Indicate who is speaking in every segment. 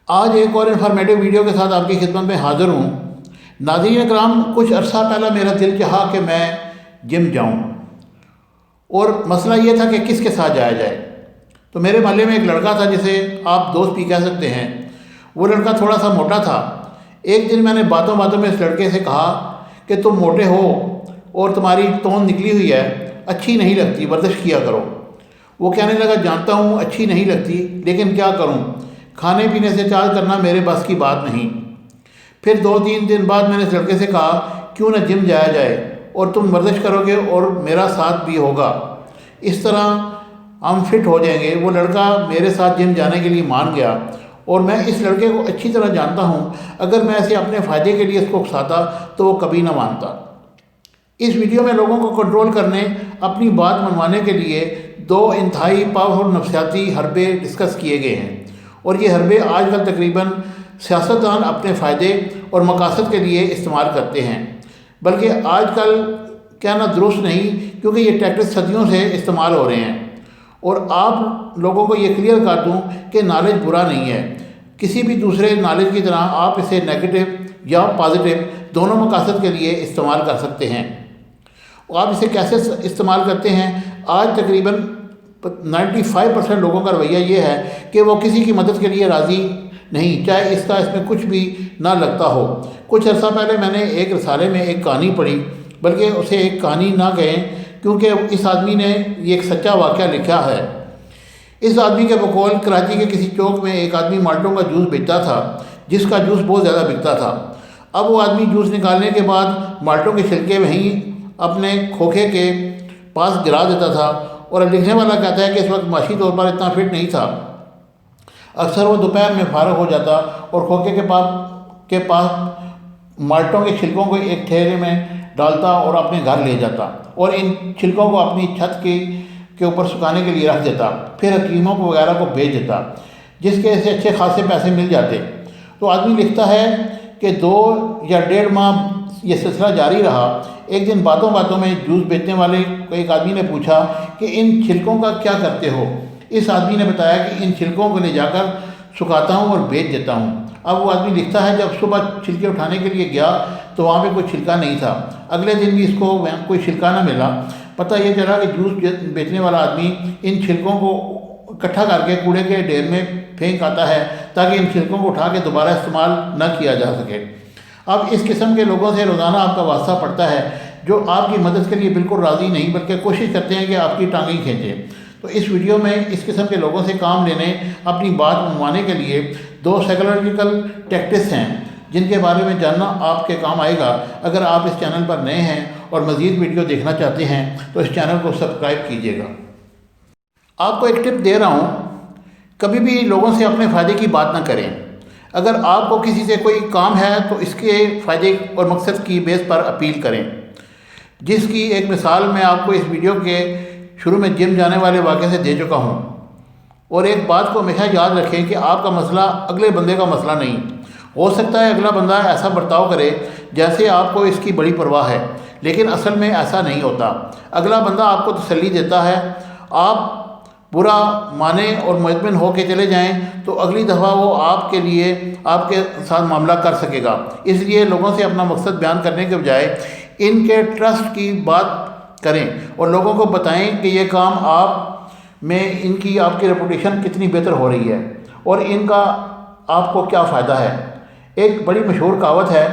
Speaker 1: آج ایک اور انفارمیٹیو ویڈیو کے ساتھ آپ کی خدمت میں حاضر ہوں۔ ناظرین اکرام، کچھ عرصہ پہلا میرا دل چاہا کہ میں جم جاؤں، اور مسئلہ یہ تھا کہ کس کے ساتھ جایا جائے۔ تو میرے محلے میں ایک لڑکا تھا جسے آپ دوست بھی کہہ سکتے ہیں۔ وہ لڑکا تھوڑا سا موٹا تھا۔ ایک دن میں نے باتوں باتوں میں اس لڑکے سے کہا کہ تم موٹے ہو اور تمہاری توند نکلی ہوئی ہے، اچھی نہیں لگتی، ورزش کیا کرو۔ وہ کہنے لگا جانتا ہوں اچھی نہیں لگتی، لیکن کیا کروں، کھانے پینے سے چارج کرنا میرے بس کی بات نہیں۔ پھر 2-3 دن بعد میں نے اس لڑکے سے کہا کیوں نہ جم جایا جائے، اور تم ورزش کرو گے اور میرا ساتھ بھی ہوگا، اس طرح ہم فٹ ہو جائیں گے۔ وہ لڑکا میرے ساتھ جم جانے کے لیے مان گیا، اور میں اس لڑکے کو اچھی طرح جانتا ہوں، اگر میں اسے اپنے فائدے کے لیے اس کو اکساتا تو وہ کبھی نہ مانتا۔ اس ویڈیو میں لوگوں کو کنٹرول کرنے، اپنی بات منوانے کے لیے 2 انتہائی پاورفل نفسیاتی حربے ڈسکس کیے گئے ہیں، اور یہ حربے آج کل تقریباً سیاستدان اپنے فائدے اور مقاصد کے لیے استعمال کرتے ہیں، بلکہ آج کل کہنا درست نہیں، کیونکہ یہ ٹیکٹکس صدیوں سے استعمال ہو رہے ہیں۔ اور آپ لوگوں کو یہ کلیئر کر دوں کہ نالج برا نہیں ہے، کسی بھی دوسرے نالج کی طرح آپ اسے نیگیٹو یا پازیٹیو دونوں مقاصد کے لیے استعمال کر سکتے ہیں۔ آپ اسے کیسے استعمال کرتے ہیں؟ آج تقریباً 95% لوگوں کا رویہ یہ ہے کہ وہ کسی کی مدد کے لیے راضی نہیں، چاہے اس میں کچھ بھی نہ لگتا ہو۔ کچھ عرصہ پہلے میں نے ایک رسالے میں ایک کہانی پڑھی، بلکہ اسے ایک کہانی نہ کہیں، کیونکہ اس آدمی نے یہ ایک سچا واقعہ لکھا ہے۔ اس آدمی کے بقول کراچی کے کسی چوک میں ایک آدمی مالٹوں کا جوس بیچتا تھا، جس کا جوس بہت زیادہ بکتا تھا۔ اب وہ آدمی جوس نکالنے کے بعد مالٹوں کے چھلکے وہیں اپنے کھوکھے کے پاس گرا دیتا تھا، اور لکھنے والا کہتا ہے کہ اس وقت معاشی طور پر اتنا فٹ نہیں تھا۔ اکثر وہ دوپہر میں فارغ ہو جاتا اور کھوکھے کے پاس مالٹوں کے چھلکوں کو ایک تھیلے میں ڈالتا اور اپنے گھر لے جاتا، اور ان چھلکوں کو اپنی چھت کے اوپر سکھانے کے لیے رکھ دیتا، پھر حکیموں کو وغیرہ کو بیچ دیتا، جس کے سے اچھے خاصے پیسے مل جاتے۔ تو آدمی لکھتا ہے کہ 2 یا 1.5 ماہ یہ سلسلہ جاری رہا۔ ایک دن باتوں باتوں میں جوس بیچنے والے کو ایک آدمی نے پوچھا کہ ان چھلکوں کا کیا کرتے ہو؟ اس آدمی نے بتایا کہ ان چھلکوں کو لے جا کر سکھاتا ہوں اور بیچ دیتا ہوں۔ اب وہ آدمی لکھتا ہے جب صبح چھلکے اٹھانے کے لیے گیا تو وہاں پہ کوئی چھلکا نہیں تھا۔ اگلے دن بھی اس کو کوئی چھلکا نہ ملا۔ پتہ یہ چلا کہ جوس بیچنے والا آدمی ان چھلکوں کو اکٹھا کر کے کوڑے کے ڈھیر میں پھینک آتا ہے، تاکہ ان چھلکوں کو اٹھا کے دوبارہ استعمال نہ کیا جا سکے۔ اب اس قسم کے لوگوں سے روزانہ آپ کا واسطہ پڑتا ہے، جو آپ کی مدد کے لیے بالکل راضی نہیں، بلکہ کوشش کرتے ہیں کہ آپ کی ٹانگیں کھینچیں۔ تو اس ویڈیو میں اس قسم کے لوگوں سے کام لینے، اپنی بات منوانے کے لیے 2 سائیکولوجیکل ٹیکٹکس ہیں، جن کے بارے میں جاننا آپ کے کام آئے گا۔ اگر آپ اس چینل پر نئے ہیں اور مزید ویڈیو دیکھنا چاہتے ہیں تو اس چینل کو سبسکرائب کیجیے گا۔ آپ کو ایک ٹپ دے رہا ہوں، کبھی بھی لوگوں سے اپنے فائدے کی بات نہ کریں۔ اگر آپ کو کسی سے کوئی کام ہے تو اس کے فائدے اور مقصد کی بیس پر اپیل کریں، جس کی ایک مثال میں آپ کو اس ویڈیو کے شروع میں جم جانے والے واقعے سے دے چکا ہوں۔ اور ایک بات کو ہمیشہ یاد رکھیں کہ آپ کا مسئلہ اگلے بندے کا مسئلہ نہیں۔ ہو سکتا ہے اگلا بندہ ایسا برتاؤ کرے جیسے آپ کو اس کی بڑی پرواہ ہے، لیکن اصل میں ایسا نہیں ہوتا۔ اگلا بندہ آپ کو تسلی دیتا ہے، آپ برا مانیں اور مطمئن ہو کے چلے جائیں تو اگلی دفعہ وہ آپ کے لیے آپ کے ساتھ معاملہ کر سکے گا۔ اس لیے لوگوں سے اپنا مقصد بیان کرنے کے بجائے ان کے ٹرسٹ کی بات کریں، اور لوگوں کو بتائیں کہ یہ کام آپ میں ان کی آپ کی ریپوٹیشن کتنی بہتر ہو رہی ہے، اور ان کا آپ کو کیا فائدہ ہے۔ ایک بڑی مشہور کہاوت ہے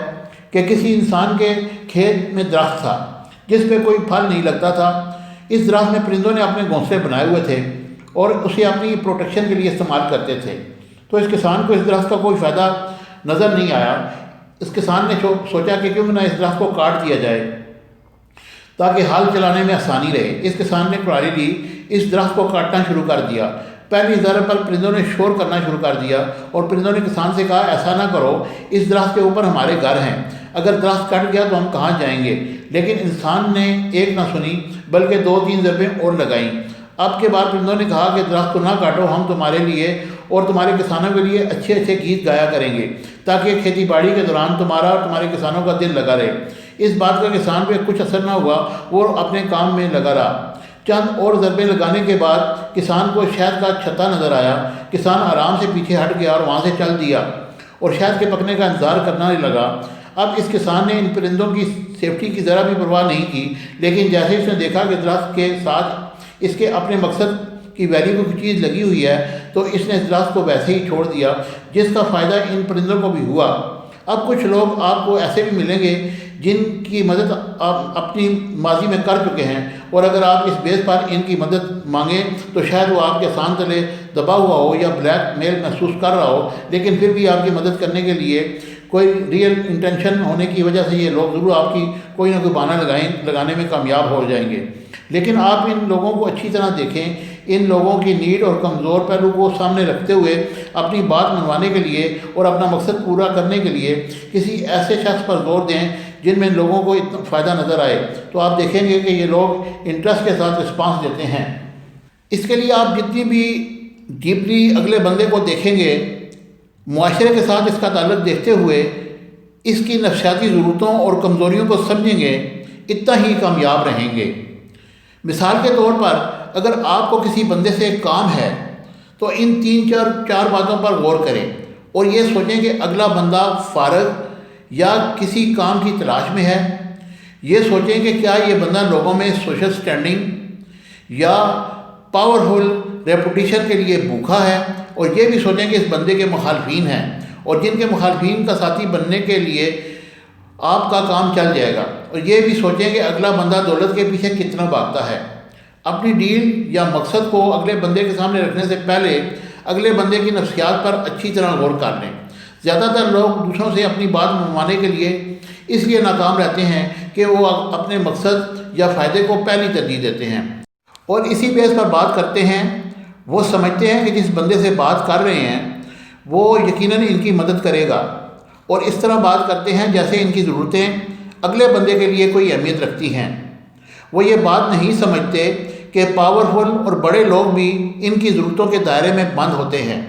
Speaker 1: کہ کسی انسان کے کھیت میں درخت تھا جس پہ کوئی پھل نہیں لگتا تھا۔ اس درخت میں پرندوں نے اپنے گھونسلے بنائے ہوئے تھے اور اسے اپنی پروٹیکشن کے لیے استعمال کرتے تھے۔ تو اس کسان کو اس درخت کا کوئی فائدہ نظر نہیں آیا۔ اس کسان نے سوچا کہ کیوں نہ اس درخت کو کاٹ دیا جائے تاکہ حال چلانے میں آسانی رہے۔ اس کسان نے کڑاہی لی، اس درخت کو کاٹنا شروع کر دیا۔ پہلی ضرب پر پرندوں نے شور کرنا شروع کر دیا، اور پرندوں نے کسان سے کہا ایسا نہ کرو، اس درخت کے اوپر ہمارے گھر ہیں، اگر درخت کٹ گیا تو ہم کہاں جائیں گے؟ لیکن انسان نے ایک نہ سنی، بلکہ 2-3 ضربیں اور لگائیں۔ اب کے بعد پرندوں نے کہا کہ درخت کو نہ کاٹو، ہم تمہارے لیے اور تمہارے کسانوں کے لیے اچھے اچھے گیت گایا کریں گے، تاکہ کھیتی باڑی کے دوران تمہارا اور تمہارے کسانوں کا دل لگا رہے۔ اس بات کا کسان پہ کچھ اثر نہ ہوا، وہ اپنے کام میں لگا رہا۔ چند اور ضربے لگانے کے بعد کسان کو شہد کا چھتا نظر آیا۔ کسان آرام سے پیچھے ہٹ گیا اور وہاں سے چل دیا اور شہد کے پکنے کا انتظار کرنا نہیں لگا۔ اب اس کسان نے ان پرندوں کی سیفٹی کی ذرا بھی پرواہ نہیں کی، لیکن جیسے اس نے دیکھا کہ درخت کے ساتھ اس کے اپنے مقصد کی ویلیو کی چیز لگی ہوئی ہے تو اس نے اس درخت کو ویسے ہی چھوڑ دیا، جس کا فائدہ ان پرندوں کو بھی ہوا۔ اب کچھ لوگ آپ کو ایسے بھی ملیں گے جن کی مدد آپ اپنی ماضی میں کر چکے ہیں، اور اگر آپ اس بیس پر ان کی مدد مانگیں تو شاید وہ آپ کے سان تلے دبا ہوا ہو یا بلیک میل محسوس کر رہا ہو، لیکن پھر بھی آپ کی مدد کرنے کے لیے کوئی ریئل انٹینشن ہونے کی وجہ سے یہ لوگ ضرور آپ کی کوئی نہ کوئی بہانہ لگانے میں کامیاب ہو جائیں گے۔ لیکن آپ ان لوگوں کو اچھی طرح دیکھیں، ان لوگوں کی نیڈ اور کمزور پہلو کو سامنے رکھتے ہوئے اپنی بات منوانے کے لیے اور اپنا مقصد پورا کرنے کے لیے کسی ایسے شخص پر زور دیں جن میں لوگوں کو اتنا فائدہ نظر آئے، تو آپ دیکھیں گے کہ یہ لوگ انٹرسٹ کے ساتھ رسپانس دیتے ہیں۔ اس کے لیے آپ جتنی بھی ڈیپلی اگلے بندے کو دیکھیں گے، معاشرے کے ساتھ اس کا تعلق دیکھتے ہوئے اس کی نفسیاتی ضرورتوں اور کمزوریوں کو سمجھیں گے، اتنا ہی کامیاب رہیں گے۔ مثال کے طور پر اگر آپ کو کسی بندے سے ایک کام ہے تو ان تین چار باتوں پر غور کریں اور یہ سوچیں کہ اگلا بندہ فارغ یا کسی کام کی تلاش میں ہے۔ یہ سوچیں کہ کیا یہ بندہ لوگوں میں سوشل سٹینڈنگ یا پاورفل ریپوٹیشن کے لیے بھوکا ہے، اور یہ بھی سوچیں کہ اس بندے کے مخالفین ہیں اور جن کے مخالفین کا ساتھی بننے کے لیے آپ کا کام چل جائے گا، اور یہ بھی سوچیں کہ اگلا بندہ دولت کے پیچھے کتنا بھاگتا ہے۔ اپنی ڈیل یا مقصد کو اگلے بندے کے سامنے رکھنے سے پہلے اگلے بندے کی نفسیات پر اچھی طرح غور کر لیں۔ زیادہ تر لوگ دوسروں سے اپنی بات منوانے کے لیے اس لیے ناکام رہتے ہیں کہ وہ اپنے مقصد یا فائدے کو پہلی ترجیح دیتے ہیں اور اسی بیس پر بات کرتے ہیں۔ وہ سمجھتے ہیں کہ جس بندے سے بات کر رہے ہیں وہ یقیناً ان کی مدد کرے گا، اور اس طرح بات کرتے ہیں جیسے ان کی ضرورتیں اگلے بندے کے لیے کوئی اہمیت رکھتی ہیں۔ وہ یہ بات نہیں سمجھتے کہ پاورفل اور بڑے لوگ بھی ان کی ضرورتوں کے دائرے میں بند ہوتے ہیں۔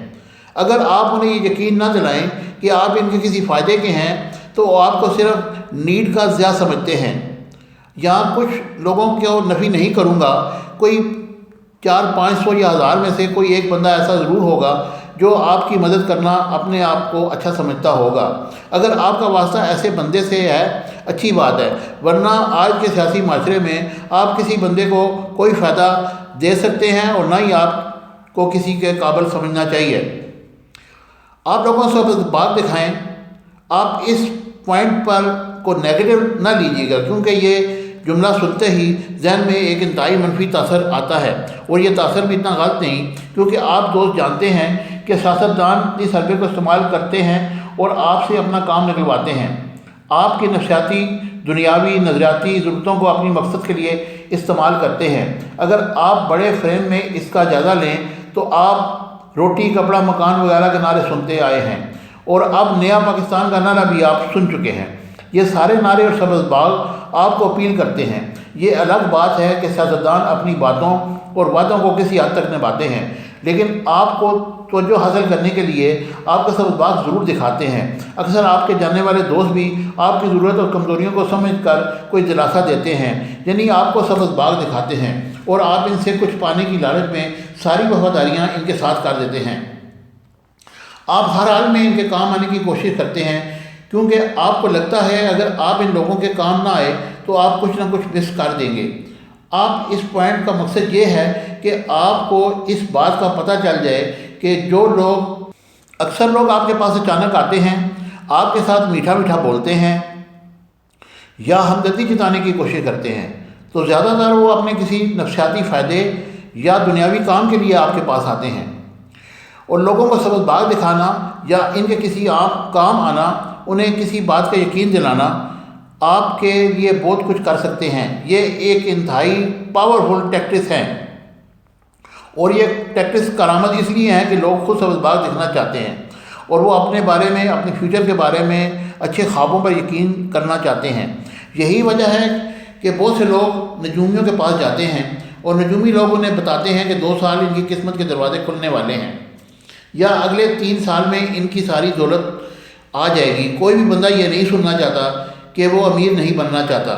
Speaker 1: اگر آپ انہیں یہ یقین نہ دلائیں کہ آپ ان کے کسی فائدے کے ہیں تو وہ آپ کو صرف نیڈ کا ضیاع سمجھتے ہیں۔ یہاں کچھ لوگوں کو نفی نہیں کروں گا، کوئی 400-500 یا 1000 میں سے کوئی ایک بندہ ایسا ضرور ہوگا جو آپ کی مدد کرنا اپنے آپ کو اچھا سمجھتا ہوگا۔ اگر آپ کا واسطہ ایسے بندے سے ہے اچھی بات ہے، ورنہ آج کے سیاسی معاشرے میں آپ کسی بندے کو کوئی فائدہ دے سکتے ہیں اور نہ ہی آپ کو کسی کے قابل سمجھنا چاہیے۔ آپ لوگوں سے بس بات دکھائیں۔ آپ اس پوائنٹ پر کو نیگیٹو نہ لیجیے گا، کیونکہ یہ جملہ سنتے ہی ذہن میں ایک انتہائی منفی تاثر آتا ہے، اور یہ تاثر بھی اتنا غلط نہیں، کیونکہ آپ دوست جانتے ہیں کہ سیاستدان اس حربے کو استعمال کرتے ہیں اور آپ سے اپنا کام نکلواتے ہیں۔ آپ کی نفسیاتی، دنیاوی، نظریاتی ضرورتوں کو اپنی مقصد کے لیے استعمال کرتے ہیں۔ اگر آپ بڑے فریم میں اس کا جائزہ لیں تو آپ روٹی، کپڑا، مکان وغیرہ کے نعرے سنتے آئے ہیں، اور اب نیا پاکستان کا نعرہ بھی آپ سن چکے ہیں۔ یہ سارے نعرے اور سبز باغ آپ کو اپیل کرتے ہیں۔ یہ الگ بات ہے کہ سیاستدان اپنی باتوں اور وعدوں کو کسی حد تک نبھاتے ہیں، لیکن آپ کو توجہ حاصل کرنے کے لیے آپ کا سبز باغ ضرور دکھاتے ہیں۔ اکثر آپ کے جاننے والے دوست بھی آپ کی ضرورت اور کمزوریوں کو سمجھ کر کوئی دلاسا دیتے ہیں، یعنی آپ کو سبز باغ دکھاتے ہیں، اور آپ ان سے کچھ پانے کی لالچ میں ساری وفاداریاں ان کے ساتھ کر دیتے ہیں۔ آپ ہر حال میں ان کے کام آنے کی کوشش کرتے ہیں، کیونکہ آپ کو لگتا ہے اگر آپ ان لوگوں کے کام نہ آئے تو آپ کچھ نہ کچھ مس کر دیں گے۔ آپ اس پوائنٹ کا مقصد یہ ہے کہ آپ کو اس بات کا پتہ چل جائے کہ جو لوگ اکثر لوگ آپ کے پاس اچانک آتے ہیں، آپ کے ساتھ میٹھا میٹھا بولتے ہیں یا ہمدردی جتانے کی کوشش کرتے ہیں، تو زیادہ تر وہ اپنے کسی نفسیاتی فائدے یا دنیاوی کام کے لیے آپ کے پاس آتے ہیں، اور لوگوں کو سبز باغ دکھانا یا ان کے کسی عام کام آنا، انہیں کسی بات کا یقین دلانا آپ کے لیے بہت کچھ کر سکتے ہیں۔ یہ ایک انتہائی پاورفل ٹیکٹس ہے، اور یہ ٹیکٹس کارآمد اس لیے ہیں کہ لوگ خود سبز باغ دیکھنا چاہتے ہیں، اور وہ اپنے بارے میں، اپنے فیوچر کے بارے میں اچھے خوابوں پر یقین کرنا چاہتے ہیں۔ یہی وجہ ہے کہ بہت سے لوگ نجومیوں کے پاس جاتے ہیں، اور نجومی لوگ انہیں بتاتے ہیں کہ 2 سال ان کی قسمت کے دروازے کھلنے والے ہیں، یا اگلے 3 سال میں ان کی ساری دولت آ جائے گی۔ کوئی بھی بندہ یہ نہیں سننا چاہتا کہ وہ امیر نہیں بننا چاہتا،